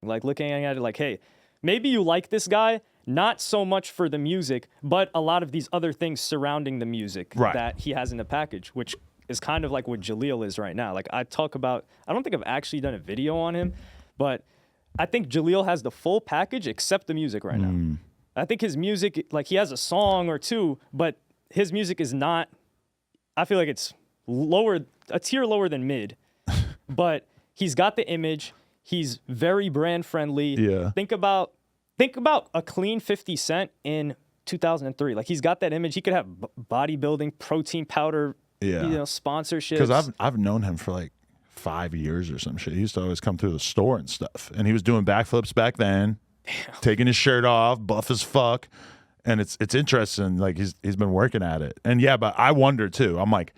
like looking at it like, hey, maybe you like this guy, not so much for the music, but a lot of these other things surrounding the music that he has in the package, which is kind of like what Jaleel is right now. Like I talk about, I don't think I've actually done a video on him, but I think Jaleel has the full package except the music right now. I think his music, like he has a song or two, but his music is not, I feel like it's a tier lower than mid, but he's got the image. He's very brand friendly. Yeah. Think about a clean 50 Cent in 2003. Like he's got that image. He could have bodybuilding, protein powder, sponsorships. Because I've known him for like 5 years or some shit. He used to always come through the store and stuff, and he was doing backflips back then, taking his shirt off, buff as fuck. And it's interesting. Like he's been working at it, and yeah. But I wonder too. I'm like,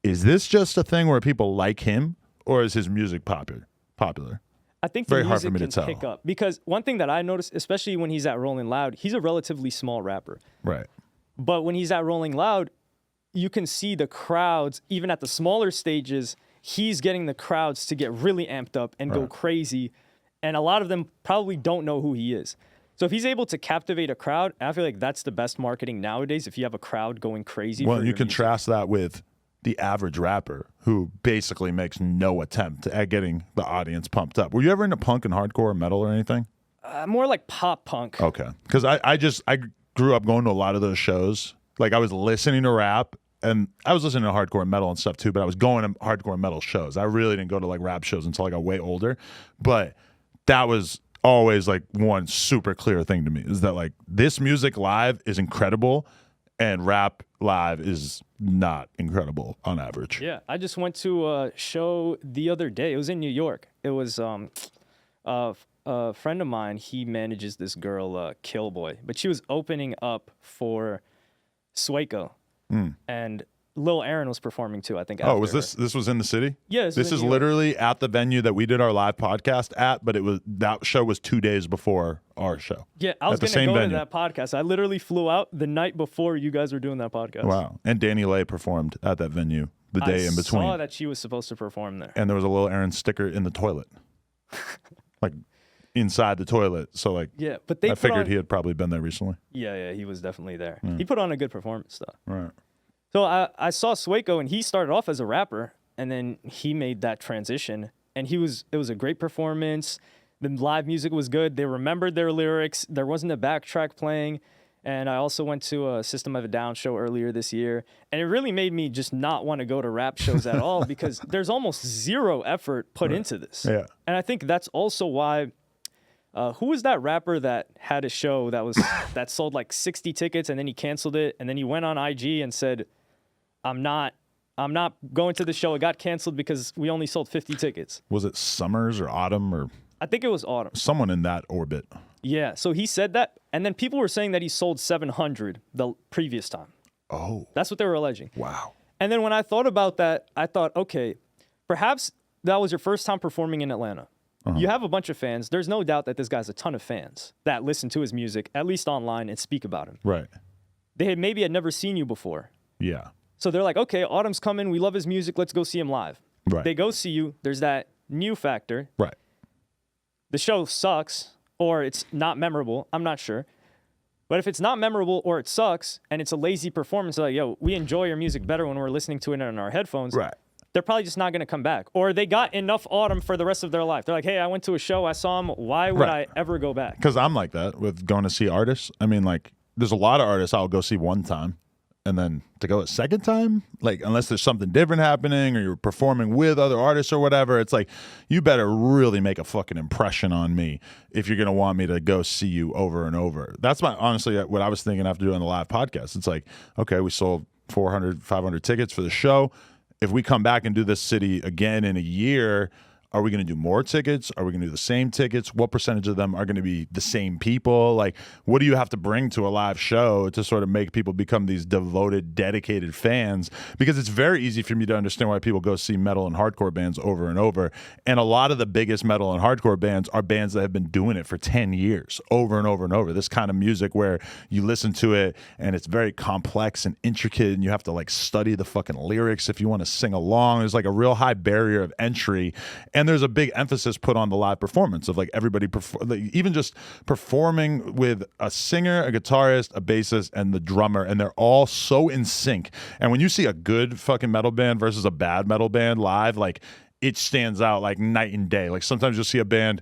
is this just a thing where people like him, or is his music popular? I think the music can pick up, because one thing that I noticed, especially when he's at Rolling Loud, he's a relatively small rapper. Right. But when he's at Rolling Loud, you can see the crowds, even at the smaller stages, he's getting the crowds to get really amped up and go crazy. And a lot of them probably don't know who he is. So if he's able to captivate a crowd, I feel like that's the best marketing nowadays, if you have a crowd going crazy. Well, you contrast that with the average rapper who basically makes no attempt at getting the audience pumped up. Were you ever into punk and hardcore or metal or anything? More like pop punk. Okay. Because I grew up going to a lot of those shows. Like I was listening to rap, and I was listening to hardcore and metal and stuff too, but I was going to hardcore and metal shows. I really didn't go to like rap shows until I got way older. But that was always like one super clear thing to me, is that like this music live is incredible and rap live is not incredible on average. Yeah, I just went to a show the other day. It was in New York. It was a friend of mine. He manages this girl, Killboy, but she was opening up for Sueco, and Lil Aaron was performing too, I think. Oh, was this was in the city? Yeah, this is literally at the venue that we did our live podcast at, but that show was 2 days before our show. Yeah, I was going to go to that podcast. I literally flew out the night before you guys were doing that podcast. Wow. And Danny Lay performed at that venue the day in between. I saw that she was supposed to perform there. And there was a Lil Aaron sticker in the toilet. Like inside the toilet. So like, yeah, but I figured he had probably been there recently. Yeah, he was definitely there. He put on a good performance though. Right. So I saw Sueco, and he started off as a rapper, and then he made that transition, and it was a great performance. The live music was good. They remembered their lyrics. There wasn't a backtrack playing. And I also went to a System of a Down show earlier this year, and it really made me just not want to go to rap shows at all, because there's almost zero effort put into this. Yeah. And I think that's also why. Who was that rapper that had a show that sold like 60 tickets, and then he canceled it, and then he went on IG and said, I'm not going to the show. It got canceled because we only sold 50 tickets. Was it Summers or Autumn or? I think it was Autumn. Someone in that orbit. Yeah, so he said that, and then people were saying that he sold 700 the previous time. Oh. That's what they were alleging. Wow. And then when I thought about that, I thought, okay, perhaps that was your first time performing in Atlanta. You have a bunch of fans. There's no doubt that this guy's a ton of fans that listen to his music, at least online, and speak about him. Right. They had maybe never seen you before. Yeah. So they're like, okay, Autumn's coming. We love his music. Let's go see him live. Right. They go see you. There's that new factor. Right. The show sucks, or it's not memorable. I'm not sure. But if it's not memorable or it sucks and it's a lazy performance, like, yo, we enjoy your music better when we're listening to it on our headphones. Right. They're probably just not going to come back. Or they got enough Autumn for the rest of their life. They're like, hey, I went to a show. I saw him. Why would I ever go back? Because I'm like that with going to see artists. I mean, like, there's a lot of artists I'll go see one time. And then to go a second time, like, unless there's something different happening or you're performing with other artists or whatever, it's like, you better really make a fucking impression on me if you're going to want me to go see you over and over. That's honestly what I was thinking after doing the live podcast. It's like, okay, we sold 400, 500 tickets for the show. If we come back and do this city again in a year, are we going to do more tickets? Are we going to do the same tickets? What percentage of them are going to be the same people? Like, what do you have to bring to a live show to sort of make people become these devoted, dedicated fans? Because it's very easy for me to understand why people go see metal and hardcore bands over and over. And a lot of the biggest metal and hardcore bands are bands that have been doing it for 10 years, over and over and over. This kind of music where you listen to it and it's very complex and intricate and you have to like study the fucking lyrics if you want to sing along. There's like a real high barrier of entry. And there's a big emphasis put on the live performance of like everybody, even just performing with a singer, a guitarist, a bassist, and the drummer, and they're all so in sync. And when you see a good fucking metal band versus a bad metal band live, like it stands out like night and day. Like sometimes you'll see a band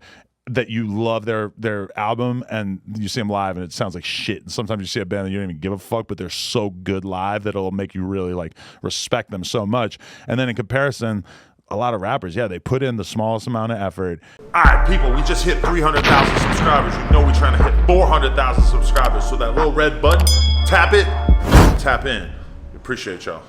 that you love their album and you see them live and it sounds like shit. And sometimes you see a band that you don't even give a fuck, but they're so good live that it'll make you really like respect them so much. And then in comparison, a lot of rappers, yeah, they put in the smallest amount of effort. All right, people, we just hit 300,000 subscribers. You know we're trying to hit 400,000 subscribers. So that little red button, tap it, tap in. Appreciate y'all.